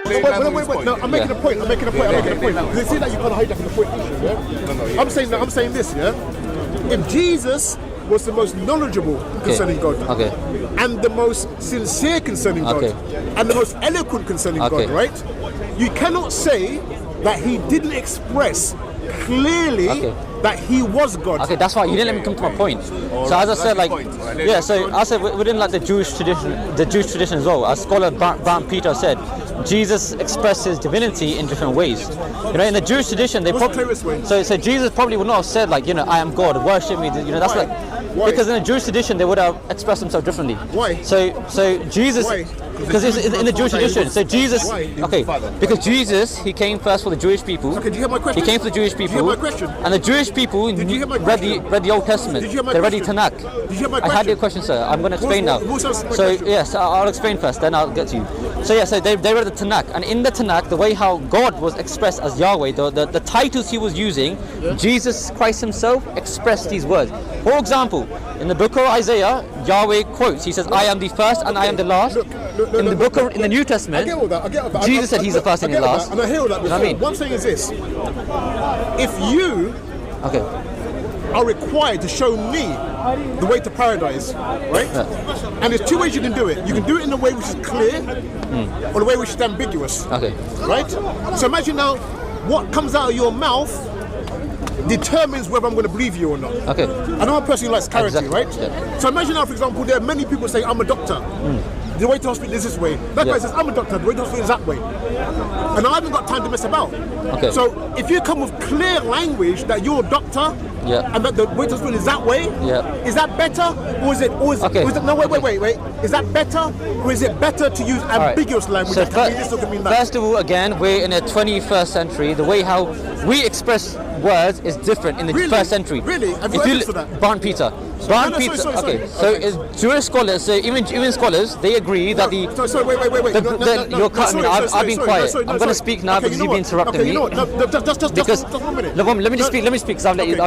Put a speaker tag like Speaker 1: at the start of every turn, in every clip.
Speaker 1: Wait. No, I'm making a point. I'm making a point. You see that you kind of hijacking the point, yeah?
Speaker 2: No,
Speaker 1: I'm saying this, yeah? If Jesus was the most knowledgeable concerning God, and the most sincere concerning God, and the most eloquent concerning God, right? You cannot say that he didn't express clearly that he was God.
Speaker 3: Okay, that's why you didn't let me come to my point. So as I said, like, so I said within like the Jewish tradition as well, as scholar Bart Peter said, Jesus expressed his divinity in different ways. You know, in the Jewish tradition, they so Jesus probably would not have said like, you know, I am God, worship me. You know, that's because in the Jewish tradition they would have expressed themselves differently.
Speaker 1: Why?
Speaker 3: So Jesus. Because it's in the Jewish tradition. So Jesus, because Jesus, he came first for the Jewish people.
Speaker 1: Okay, did you hear my question?
Speaker 3: He came for the Jewish people.
Speaker 1: Did you hear my question?
Speaker 3: And the Jewish people read the Old Testament.
Speaker 1: Did you hear my
Speaker 3: they read the
Speaker 1: question?
Speaker 3: Tanakh.
Speaker 1: Did you hear my question?
Speaker 3: I had your question, sir. I'm going to explain now. So yes, I'll explain first, then I'll get to you. So they read the Tanakh, and in the Tanakh, the way how God was expressed as Yahweh, the titles he was using, Jesus Christ himself expressed these words. For example, in the book of Isaiah, Yahweh quotes, he says, I am the first and I am the last. In the New Testament,
Speaker 1: I get all that.
Speaker 3: Jesus said he's the first and the last.
Speaker 1: And I hear all that.
Speaker 3: You know what I mean?
Speaker 1: One thing is this: if you are required to show me the way to paradise, right? Yeah. And there's two ways you can do it. You can do it in a way which is clear, or the way which is ambiguous. Right? So imagine now, what comes out of your mouth determines whether I'm going to believe you or not. I know a person who likes clarity, right? Yeah. So imagine now, for example, there are many people saying, I'm a doctor. The way to hospital is this way. That guy says, I'm a doctor, the way to hospital is that way. And I haven't got time to mess about. So if you come with clear language that you're a doctor, and that the way to hospital is that way, is that better? Or is it, no, wait. Is that better? Or is it better to use ambiguous language?
Speaker 3: So
Speaker 1: that can mean this or can mean that?
Speaker 3: First of all, again, we're in the 21st century. The way how we express words is different in the first century.
Speaker 1: Really? Have you evidence for that?
Speaker 3: Barn Peter. So Jewish scholars, so even scholars, they agree that
Speaker 1: wait. You're
Speaker 3: cutting me. I've been quiet. I'm going to speak now because you've been interrupting me.
Speaker 1: Just 1 minute.
Speaker 3: Let me just speak because I've let you.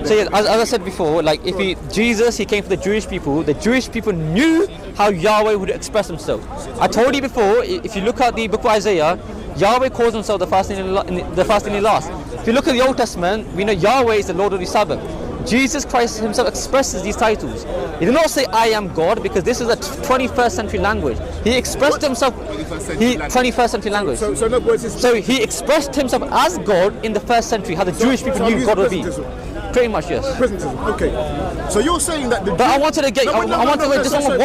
Speaker 3: So as I said before, like Jesus, he came for the Jewish people. The Jewish people knew how Yahweh would express himself. I told you before, if you look at the book of Isaiah, Yahweh calls himself the first and the last. If you look at the Old Testament, we know Yahweh is the Lord of the Sabbath. Jesus Christ himself expresses these titles. He did not say I am God, because this is a 21st century language. He expressed himself 21st century language. So he expressed himself as God in the first century, how the Jewish people knew God would be. Pretty much, yes.
Speaker 1: Presentism. Okay. So you're saying that
Speaker 3: But I wanted to get one point. Sorry.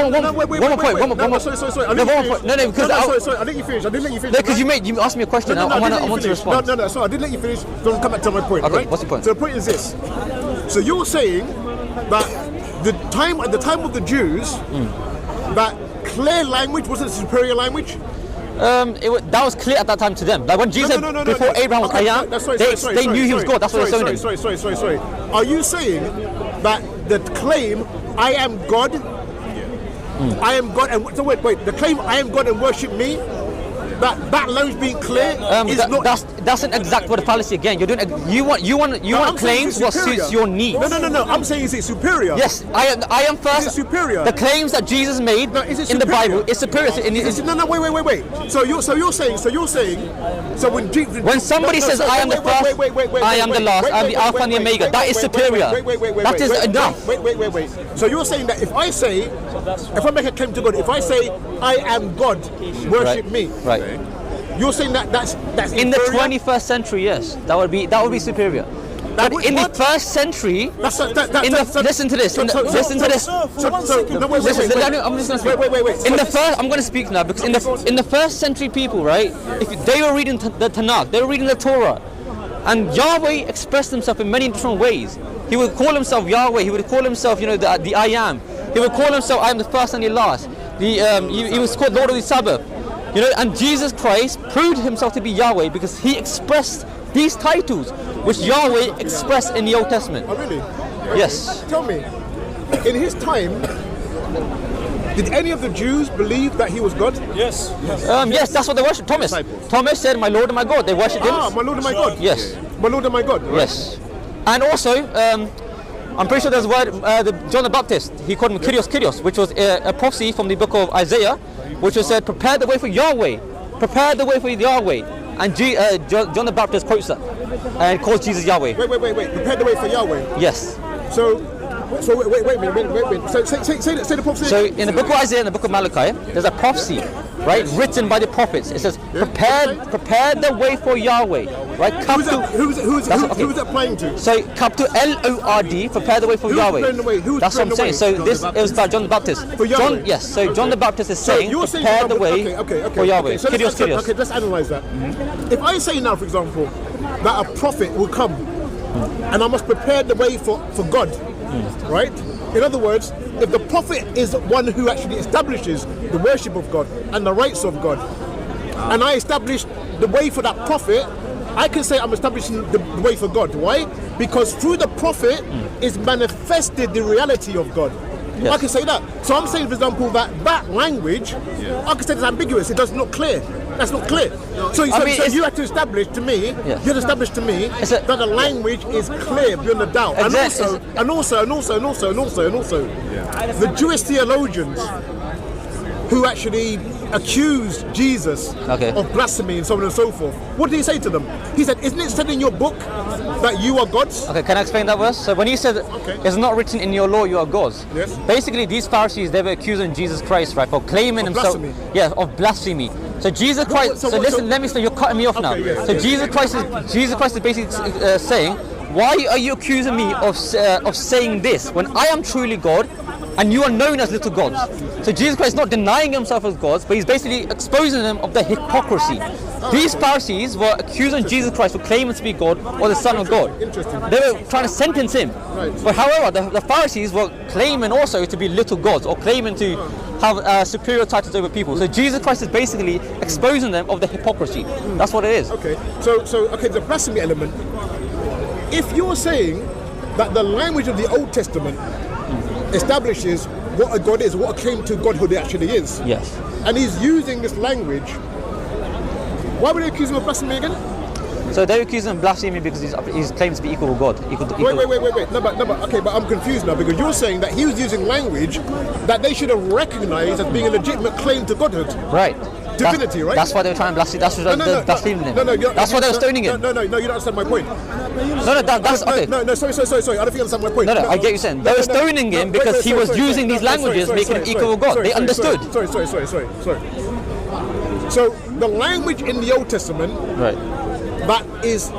Speaker 1: I didn't let you finish.
Speaker 3: No, because you asked me a question. I want to respond.
Speaker 1: No. So I didn't let you finish. Don't come back to my point.
Speaker 3: Okay,
Speaker 1: right?
Speaker 3: What's the point?
Speaker 1: So the point is this. So you're saying that at the time of the Jews, that clear language wasn't superior language?
Speaker 3: That was clear at that time to them. Like when Jesus before Abraham was I am, they knew he was God. That's what they're saying.
Speaker 1: Sorry. Are you saying that the claim I am God, I am God, and so wait, the claim I am God and worship me, that language being clear is not.
Speaker 3: That's an exact word of fallacy again. You're doing you want claims what suits your needs.
Speaker 1: No. I'm saying is it superior?
Speaker 3: Yes, I am first.
Speaker 1: Is it superior?
Speaker 3: The claims that Jesus made in the Bible is superior.
Speaker 1: No, wait. So you're saying. So when
Speaker 3: somebody says I am the first, I am the last, I am the Alpha and the Omega, that is superior. That is enough.
Speaker 1: Wait. So you're saying that if I make a claim to God, if I say I am God, worship me.
Speaker 3: Right.
Speaker 1: You're saying that's
Speaker 3: in the 21st century, yes, that would be superior. But in the first century, listen to this. Listen to this. I'm just going to speak. Wait. I'm going to speak now because in the first century people, right? If they were reading the Tanakh, they were reading the Torah, and Yahweh expressed himself in many different ways. He would call himself Yahweh. He would call himself, the I am. He would call himself I am the first and the last. He was called Lord of the Sabbath. And Jesus Christ proved himself to be Yahweh because he expressed these titles which Yahweh expressed in the Old Testament.
Speaker 1: Oh, really?
Speaker 3: Yes.
Speaker 1: Tell me, in his time, did any of the Jews believe that he was God?
Speaker 2: Yes.
Speaker 3: Yes, that's what they worshipped. Thomas said, my Lord and my God. They worshipped him.
Speaker 1: My Lord and my God.
Speaker 3: Yes.
Speaker 1: My Lord and my God. Right?
Speaker 3: Yes. And also, I'm pretty sure there's a word, John the Baptist, he called him Kyrios, which was a prophecy from the book of Isaiah, which was said, prepare the way for Yahweh. prepare the way for Yahweh. And John the Baptist quotes that and calls Jesus Yahweh.
Speaker 1: Wait. Prepare the way for Yahweh.
Speaker 3: Yes.
Speaker 1: So wait a minute. So say the prophecy.
Speaker 3: So in the book of Isaiah and the book of Malachi, there's a prophecy, right, written by the prophets. It says, prepare the way for Yahweh, right?
Speaker 1: Who's that applying to?
Speaker 3: So capital Lord, prepare the way for Yahweh. That's what I'm saying. So this it was about John the Baptist.
Speaker 1: For Yahweh.
Speaker 3: Yes. So John the Baptist is saying, prepare the way for Yahweh.
Speaker 1: So let's analyze that. If I say now, for example, that a prophet will come, and I must prepare the way for God. Right? In other words, if the prophet is one who actually establishes the worship of God and the rights of God, and I establish the way for that prophet, I can say I'm establishing the way for God. Why? Because through the prophet is manifested the reality of God. Yes. I can say that. So I'm saying, for example, that language, I can say it's ambiguous. It does not clear. That's not clear. So you have to establish to me, you have to establish to me that the language is clear beyond a doubt. And also, the Jewish theologians who actually accused Jesus of blasphemy and so on and so forth. What did he say to them? He said, isn't it said in your book that you are gods?
Speaker 3: Okay, can I explain that verse? So when he said, it's not written in your law you are gods.
Speaker 1: Yes.
Speaker 3: Basically, these Pharisees, they were accusing Jesus Christ, right, for claiming himself. Of blasphemy. So Jesus Christ, listen, let me say, you're cutting me off now.
Speaker 1: Yes,
Speaker 3: so Jesus Christ is basically saying, why are you accusing me of saying this when I am truly God and you are known as little gods? So Jesus Christ is not denying himself as gods, but he's basically exposing them of the hypocrisy. These Pharisees were accusing Jesus Christ for claiming to be God or the Son of God.
Speaker 1: Interesting.
Speaker 3: They were trying to sentence him.
Speaker 1: Right.
Speaker 3: But however, the Pharisees were claiming also to be little gods or claiming to have superior titles over people. So Jesus Christ is basically exposing them of the hypocrisy. That's what it is.
Speaker 1: Okay. So the blasphemy element. If you're saying that the language of the Old Testament establishes what a God is, what a claim to godhood it actually is.
Speaker 3: Yes.
Speaker 1: And he's using this language, why would they accuse him of blasphemy again?
Speaker 3: So they accuse him of blasphemy because he claims to be equal with God.
Speaker 1: Wait. No, but I'm confused now because you're saying that he was using language that they should have recognized as being a legitimate claim to godhood.
Speaker 3: Right.
Speaker 1: Divinity, right?
Speaker 3: That's why they were trying to blaspheme. That's what they blaspheming him. That's why they were stoning him.
Speaker 1: No, you don't understand my point.
Speaker 3: That's okay.
Speaker 1: No, sorry. I don't think you understand my point.
Speaker 3: No, I get you saying. They were stoning him because he was using these languages, making him equal with God. They understood.
Speaker 1: Sorry. So the language in the Old Testament,
Speaker 3: right,
Speaker 1: that is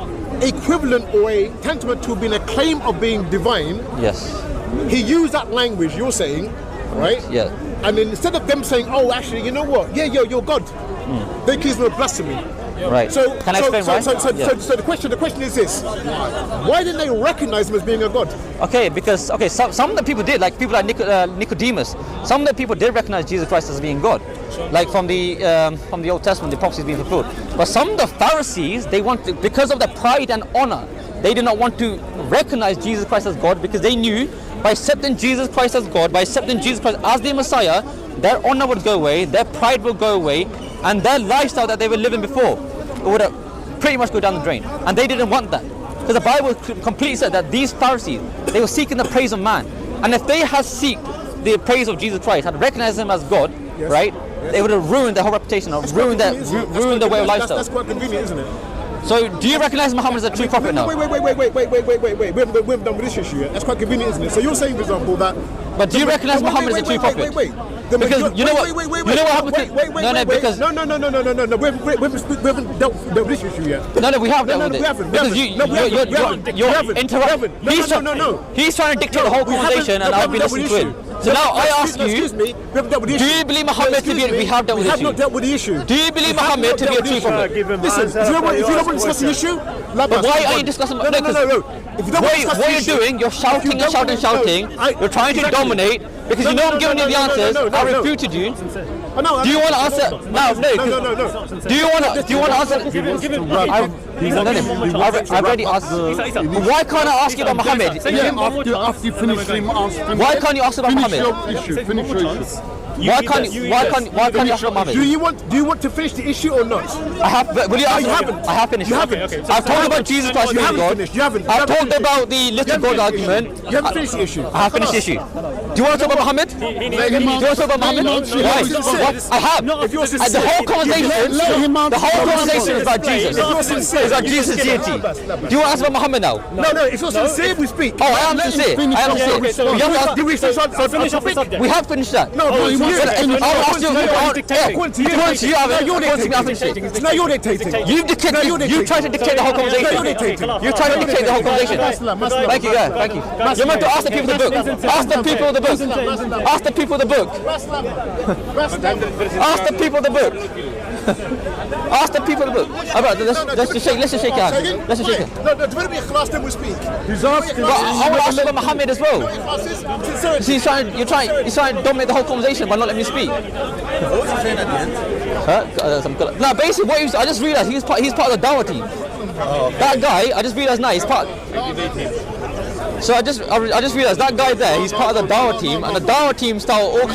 Speaker 1: equivalent or a tantamount to being a claim of being divine.
Speaker 3: Yes.
Speaker 1: He used that language. You're saying, right?
Speaker 3: Yeah.
Speaker 1: And then instead of them saying, "Oh, actually, you know what? Yeah, you're God," they accuse him of blasphemy.
Speaker 3: Right.
Speaker 1: So,
Speaker 3: can I explain why?
Speaker 1: So the question is this: why didn't they recognize him as being a God?
Speaker 3: Okay, because some of the people did, like people like Nicodemus. Some of the people did recognize Jesus Christ as being God, like from the Old Testament, the prophecies being fulfilled. But some of the Pharisees, they wanted, because of their pride and honor, they did not want to recognize Jesus Christ as God because they knew by accepting Jesus Christ as God, by accepting Jesus Christ as their Messiah, their honor would go away, their pride would go away, and their lifestyle that they were living before would pretty much go down the drain. And they didn't want that. Because the Bible completely said that these Pharisees, they were seeking the praise of man. And if they had sought the praise of Jesus Christ, had recognized him as God, right, they would have ruined their whole reputation, or ruined their way of lifestyle.
Speaker 1: That's quite convenient, isn't it?
Speaker 3: So, do you recognize Muhammad as a true prophet now?
Speaker 1: Wait. We haven't done with this issue yet. That's quite convenient, isn't it? So you're saying, for example, that.
Speaker 3: But do you recognize Muhammad as a true prophet? Because you know what? You know what happened to? Because
Speaker 1: no. We haven't dealt with this issue yet.
Speaker 3: No, we have dealt with it.
Speaker 1: We haven't.
Speaker 3: Because you're interrupting. He's trying to dictate the whole conversation, and I've been listening to him. So now I ask you,
Speaker 1: excuse me, we haven't dealt with the issue.
Speaker 3: Do you believe Muhammad to be? We have dealt with the issue.
Speaker 1: We have not dealt with the issue.
Speaker 3: Do you believe Muhammad to be a true prophet?
Speaker 1: Listen, if you don't want to discuss the issue,
Speaker 3: but why are you discussing?
Speaker 1: No.
Speaker 3: What you're doing, you're shouting. You're trying to dominate because you know I'm giving you the answers. I refuted you. Do you want to answer? No. Do you want to answer? I've already asked. Why can't I ask you about Muhammad?
Speaker 2: After you finish him, ask him.
Speaker 3: Why can't you ask about Muhammad?
Speaker 2: Finish your issue.
Speaker 3: Why can't you ask about Mohammed?
Speaker 1: Do you want to finish the issue or not?
Speaker 3: I have. Will you ask?
Speaker 1: You haven't.
Speaker 3: I have finished.
Speaker 1: You haven't.
Speaker 2: Okay.
Speaker 3: I've talked about Jesus Christ being God.
Speaker 1: You haven't.
Speaker 3: I've talked about the little God argument.
Speaker 1: You haven't finished the issue.
Speaker 3: I have finished the issue. Do you want to talk about Mohammed? Do you want to talk about Mohammed? I have.
Speaker 1: If you're sincere,
Speaker 3: The whole conversation is about Jesus. It's about Jesus' deity. Do you want to ask about Muhammad now?
Speaker 1: No. If you're sincere, we speak.
Speaker 3: Oh, I am sincere. We have finished that.
Speaker 1: No,
Speaker 3: I'll ask you.
Speaker 1: No, you're dictating.
Speaker 3: You tried to dictate the whole conversation. You tried to dictate the whole conversation. Thank you, guys. Thank you. You're meant to ask the people of the book. Ask the people of the book. Ask the people of the book. Ask the people of the book. Ask the people of the book. Let's just shake hands. Let's just shake hands.
Speaker 1: No, it's going to be a class, then we speak.
Speaker 3: I will ask about Muhammad as well. He's trying to dominate the whole conversation by not letting me speak. No, basically what he was, I just realised he's part of the Dawah team. That guy, I just realised now he's part. So I just realised that guy there, he's part of the Dawah team, and the Dawah team start all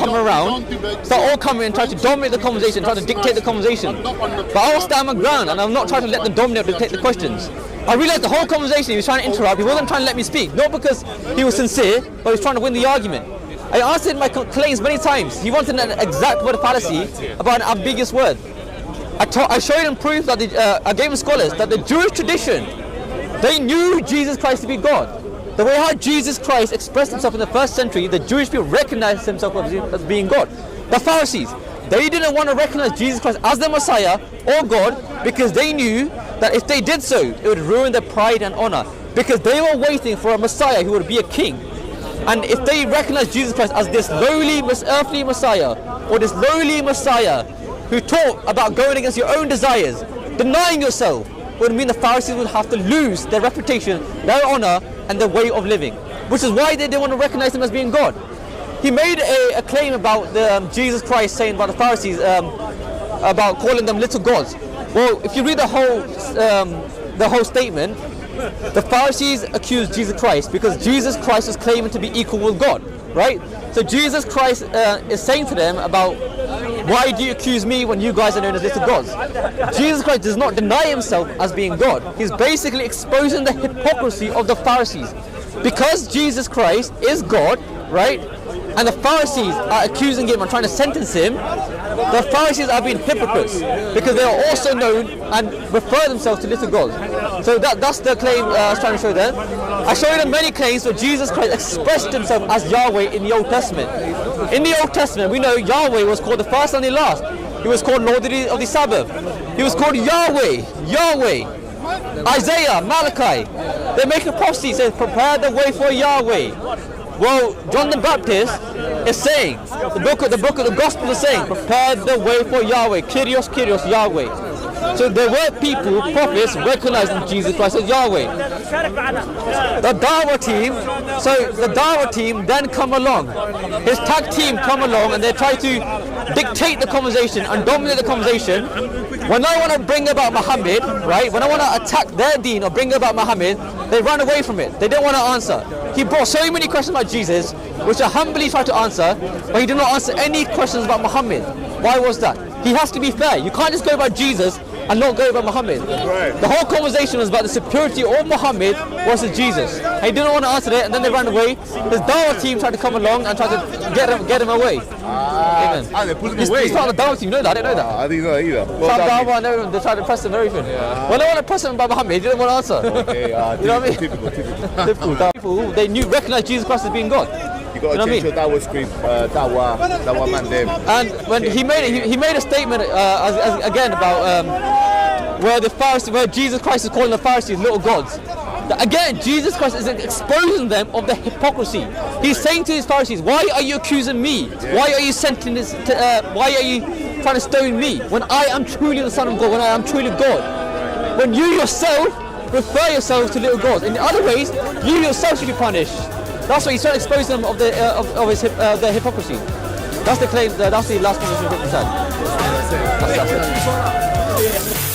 Speaker 3: coming and try to dominate the conversation, try to dictate the conversation. But I will stand my ground, and I'm not trying to let them dominate or dictate the questions. I realised the whole conversation he was trying to interrupt. He wasn't trying to let me speak, not because he was sincere, but he was trying to win the argument. I answered my claims many times. He wanted an exact word fallacy about an ambiguous word. I showed him proof that I gave him scholars that the Jewish tradition, they knew Jesus Christ to be God. The way how Jesus Christ expressed himself in the first century, the Jewish people recognized himself as being God. The Pharisees, they didn't want to recognize Jesus Christ as the Messiah or God because they knew that if they did so, it would ruin their pride and honor. Because they were waiting for a Messiah who would be a king. And if they recognized Jesus Christ as this lowly, earthly Messiah, or this lowly Messiah who taught about going against your own desires, denying yourself, would mean the Pharisees would have to lose their reputation, their honor, and their way of living. Which is why they didn't want to recognize him as being God. He made a claim about Jesus Christ saying about the Pharisees, about calling them little gods. Well, if you read the whole statement, the Pharisees accused Jesus Christ because Jesus Christ was claiming to be equal with God, right? So Jesus Christ is saying to them about, why do you accuse me when you guys are known as little gods? Jesus Christ does not deny himself as being God. He's basically exposing the hypocrisy of the Pharisees. Because Jesus Christ is God, right? And the Pharisees are accusing him and trying to sentence him. The Pharisees are being hypocrites because they are also known and refer themselves to little gods. So that's the claim I was trying to show there. I showed them many claims where Jesus Christ expressed himself as Yahweh in the Old Testament. In the Old Testament, we know Yahweh was called the first and the last. He was called Lord of the Sabbath. He was called Yahweh. Isaiah, Malachi, they make a prophecy saying, prepare the way for Yahweh. Well, John the Baptist is saying, the book of the Gospel is saying, prepare the way for Yahweh, Kyrios, Kyrios, Yahweh. So there were people, prophets, recognizing Jesus Christ as Yahweh. The Dawah team then come along. His tag team come along and they try to dictate the conversation and dominate the conversation. When I want to bring about Muhammad, right, when I want to attack their deen or bring about Muhammad, they run away from it. They don't want to answer. He brought so many questions about Jesus, which I humbly tried to answer, but he did not answer any questions about Muhammad. Why was that? He has to be fair. You can't just go about Jesus and not go about Muhammad. Right. The whole conversation was about the superiority of Muhammad versus Jesus. And he didn't want to answer it, and then they ran away. His Dawah team tried to come along and try to get him away.
Speaker 1: They pulled him away.
Speaker 3: He's part of the Dawah team. You know that? I didn't know that.
Speaker 1: I didn't know that either.
Speaker 3: Some Dawah and everyone, they tried to press him and everything. Yeah. When I want to press him about Muhammad, he didn't want to answer. Okay, you know what I mean? Typical. People, they recognized Jesus Christ as being God.
Speaker 1: You got to change your Dawah script, Dawah man them.
Speaker 3: And when he made a statement again about where Jesus Christ is calling the Pharisees little gods. Again, Jesus Christ is exposing them of the hypocrisy. He's saying to his Pharisees, why are you accusing me? Why are you why are you trying to stone me when I am truly the Son of God, when I am truly God? When you yourself refer yourselves to little gods. In other ways, you yourself should be punished. That's why he's trying to expose them of their hypocrisy. That's the claim. That's the last conversation we've had. That's it.